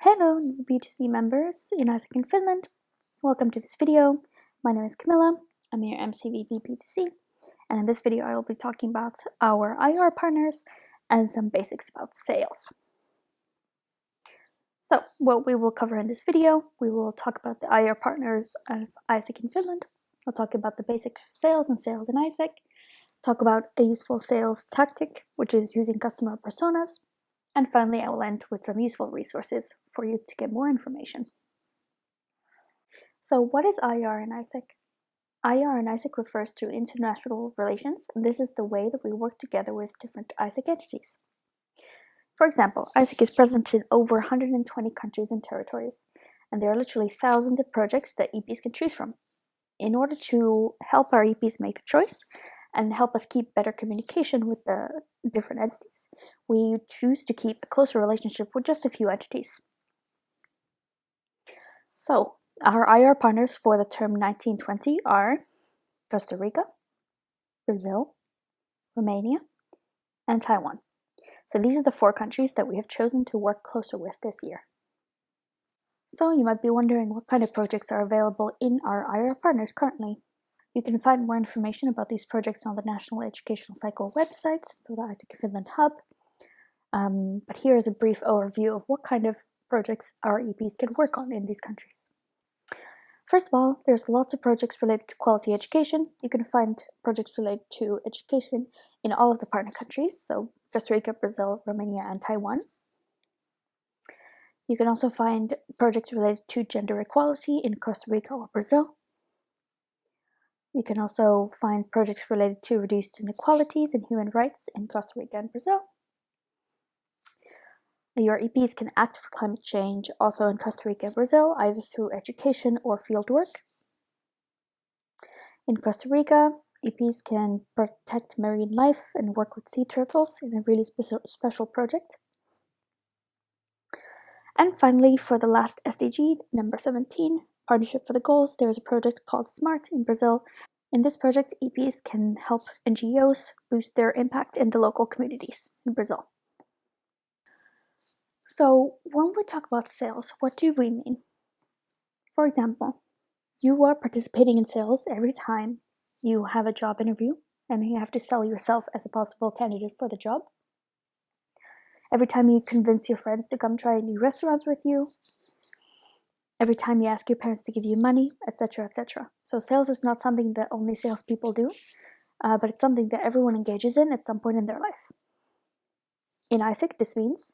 Hello, new B2C members in NEC in Finland. Welcome to this video. My name is Camilla. I'm your MCVP B2C, and in this video I will be talking about our IR partners and some basics about sales. So, what we will cover in this video, we will talk about the IR partners of ISEC in Finland. I'll talk about the basics of sales and sales in ISEC, talk about a useful sales tactic, which is using customer personas, and finally, I will end with some useful resources for you to get more information. So what is IR in ISEC? IR in ISEC refers to international relations, and this is the way that we work together with different ISEC entities. For example, ISEC is present in over 120 countries and territories, and there are literally thousands of projects that EPs can choose from. In order to help our EPs make a choice, and help us keep better communication with the different entities, we choose to keep a closer relationship with just a few entities. So, our IR partners for the term 1920 are Costa Rica, Brazil, Romania, and Taiwan. So these are the 4 countries that we have chosen to work closer with this year. So you might be wondering what kind of projects are available in our IR partners currently. You can find more information about these projects on the National Educational Cycle websites, so the ISEC Finland hub. But here is a brief overview of what kind of projects our EPs can work on in these countries. First of all, there's lots of projects related to quality education. You can find projects related to education in all of the partner countries, so Costa Rica, Brazil, Romania, and Taiwan. You can also find projects related to gender equality in Costa Rica or Brazil. You can also find projects related to reduced inequalities and human rights in Costa Rica and Brazil. Your EPs can act for climate change also in Costa Rica and Brazil, either through education or field work. In Costa Rica, EPs can protect marine life and work with sea turtles in a really special project. And finally, for the last SDG, number 17, Partnership for the Goals, there is a project called SMART in Brazil. In this project, EPs can help NGOs boost their impact in the local communities in Brazil. So, when we talk about sales, what do we mean? For example, you are participating in sales every time you have a job interview and you have to sell yourself as a possible candidate for the job. Every time you convince your friends to come try new restaurants with you. Every time you ask your parents to give you money, etc., etc. So sales is not something that only salespeople do, but it's something that everyone engages in at some point in their life. In ISEC, this means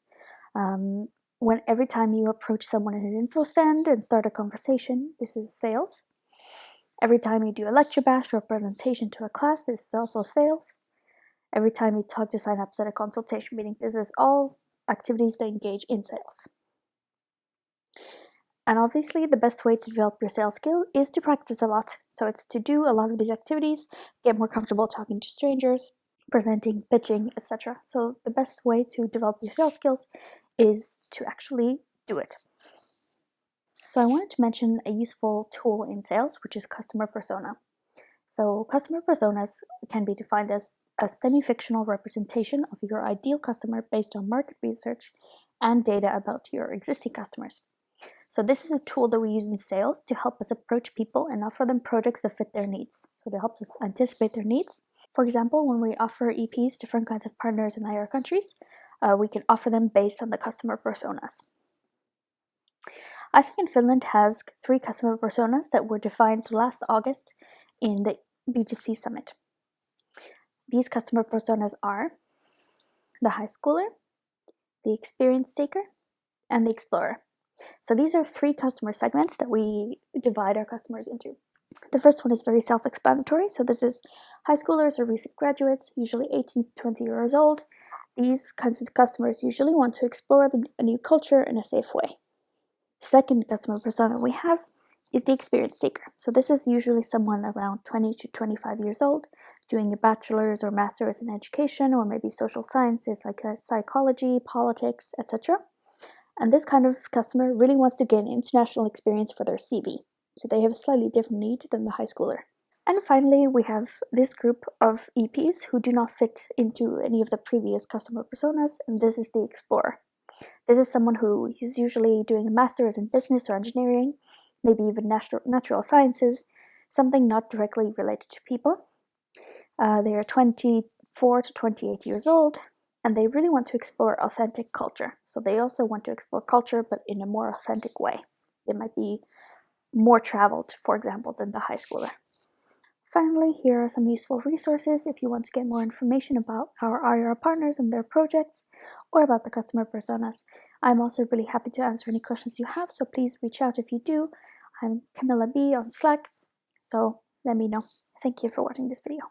when every time you approach someone in an info stand and start a conversation, this is sales. Every time you do a lecture batch or a presentation to a class, this is also sales. Every time you talk to sign-ups at a consultation meeting, this is all activities that engage in sales. And obviously, the best way to develop your sales skill is to practice a lot. So it's to do a lot of these activities, get more comfortable talking to strangers, presenting, pitching, etc. So the best way to develop your sales skills is to actually do it. So I wanted to mention a useful tool in sales, which is customer persona. So customer personas can be defined as a semi-fictional representation of your ideal customer based on market research and data about your existing customers. So this is a tool that we use in sales to help us approach people and offer them projects that fit their needs. So it helps us anticipate their needs. For example, when we offer EPs different kinds of partners in IR countries, we can offer them based on the customer personas. ISEC in Finland has 3 customer personas that were defined last August in the B2C summit. These customer personas are the high schooler, the experienced taker, and the explorer. So these are 3 customer segments that we divide our customers into. The first one is very self-explanatory. So this is high schoolers or recent graduates, usually 18 to 20 years old. These kinds of customers usually want to explore a new culture in a safe way. The second customer persona we have is the experienced taker. So this is usually someone around 20 to 25 years old, doing a bachelor's or master's in education, or maybe social sciences like psychology, politics, etc. And this kind of customer really wants to gain international experience for their CV. So they have a slightly different need than the high schooler. And finally, we have this group of EPs who do not fit into any of the previous customer personas, and this is the explorer. This is someone who is usually doing a master's in business or engineering, maybe even natural sciences, something not directly related to people. They are 24 to 28 years old, and they really want to explore authentic culture. So they also want to explore culture, but in a more authentic way. They might be more traveled, for example, than the high schooler. Finally, here are some useful resources if you want to get more information about our IR partners and their projects, or about the customer personas. I'm also really happy to answer any questions you have, so please reach out if you do. I'm Camilla B on Slack, so let me know. Thank you for watching this video.